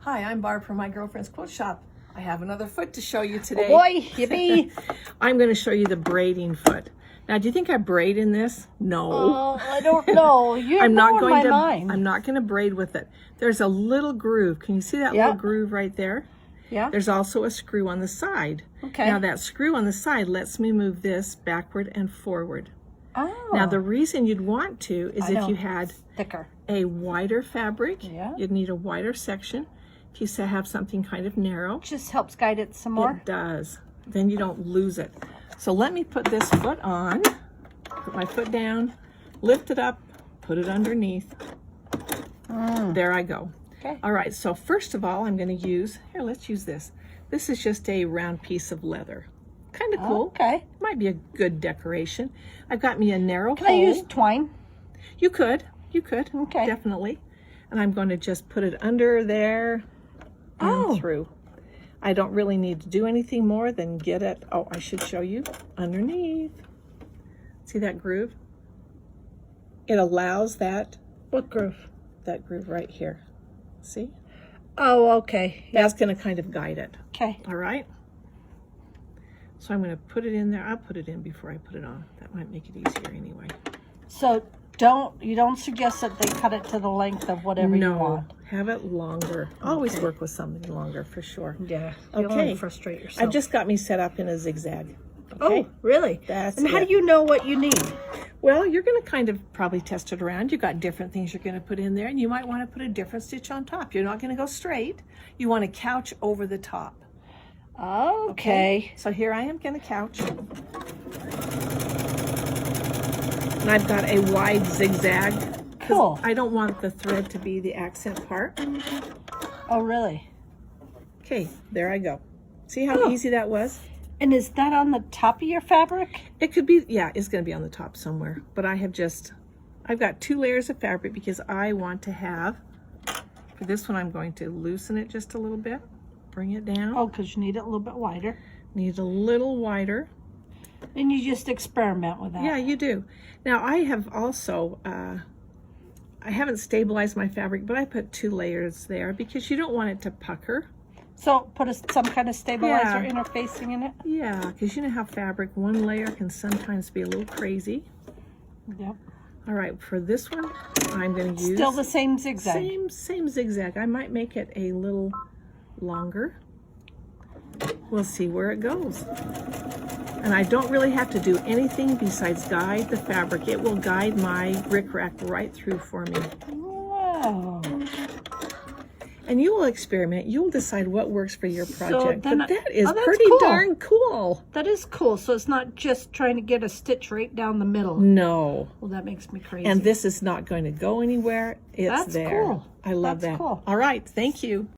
Hi, I'm Barb from my girlfriend's quilt shop. I have another foot to show you today. Oh boy, yippee! I'm going to show you the braiding foot. Now, do you think I braid in this? No. Oh, I don't know. You're I'm not going my to. mind. I'm not going to braid with it. There's a little groove. Can you see that little groove right there? Yeah. There's also a screw on the side. Okay. Now that screw on the side lets me move this backward and forward. Oh. Now the reason you'd want to is if you had thicker, a wider fabric, Yeah. you'd need a wider section. If you have something kind of narrow, just helps guide it some more. it does. Then you don't lose it. So let me put this foot on, put my foot down, lift it up, put it underneath. There I go. Okay. All right, so first of all, I'm going to use, here, let's use this. This is just a round piece of leather. Kind of cool. Okay. Might be a good decoration. I've got me a narrow Can hole. I use twine? You could, Okay. definitely. And I'm going to just put it under there and through. I don't really need to do anything more than get it, oh, I should show you, underneath. See that groove? It allows that. What groove? That groove right here. See? Oh, okay. That's going to kind of guide it. Okay. All right? So I'm going to put it in there. I'll put it in before I put it on. That might make it easier anyway. So you don't suggest that they cut it to the length of whatever you want? No, have it longer. Always work with something longer for sure. Yeah. Okay. You'll frustrate yourself. I've just got me set up in a zigzag. Okay? Oh, really? That's And how it. do you know what you need? Well, you're going to kind of probably test it around. You've got different things you're going to put in there, and you might want to put a different stitch on top. You're not going to go straight. You want to couch over the top. Okay. So here I am going to couch. And I've got a wide zigzag. Cool. I don't want the thread to be the accent part. Oh, really? Okay, there I go. See how easy that was? And is that on the top of your fabric? It could be, yeah, it's going to be on the top somewhere. But I've got 2 layers of fabric because I want to have, for this one I'm going to loosen it just a little bit. Bring it down. Oh, because you need it a little bit wider. Need a little wider. And you just experiment with that. Yeah, you do. Now I have also, I haven't stabilized my fabric, but I put 2 layers there because you don't want it to pucker. So put some kind of stabilizer Yeah. interfacing in it? Yeah, because you know how fabric, one layer can sometimes be a little crazy. Yep. All right, for this one, I'm going to use... Still the same zigzag? Same zigzag. I might make it a little longer. We'll see where it goes. And I don't really have to do anything besides guide the fabric. It will guide my rickrack right through for me. Wow. And you will experiment. You'll decide what works for your project. then But that is that's pretty cool. darn cool. That is cool. So it's not just trying to get a stitch right down the middle. No. Well, that makes me crazy. And this is not going to go anywhere. It's That's there. cool. I love That's that. cool. All right. Thank you.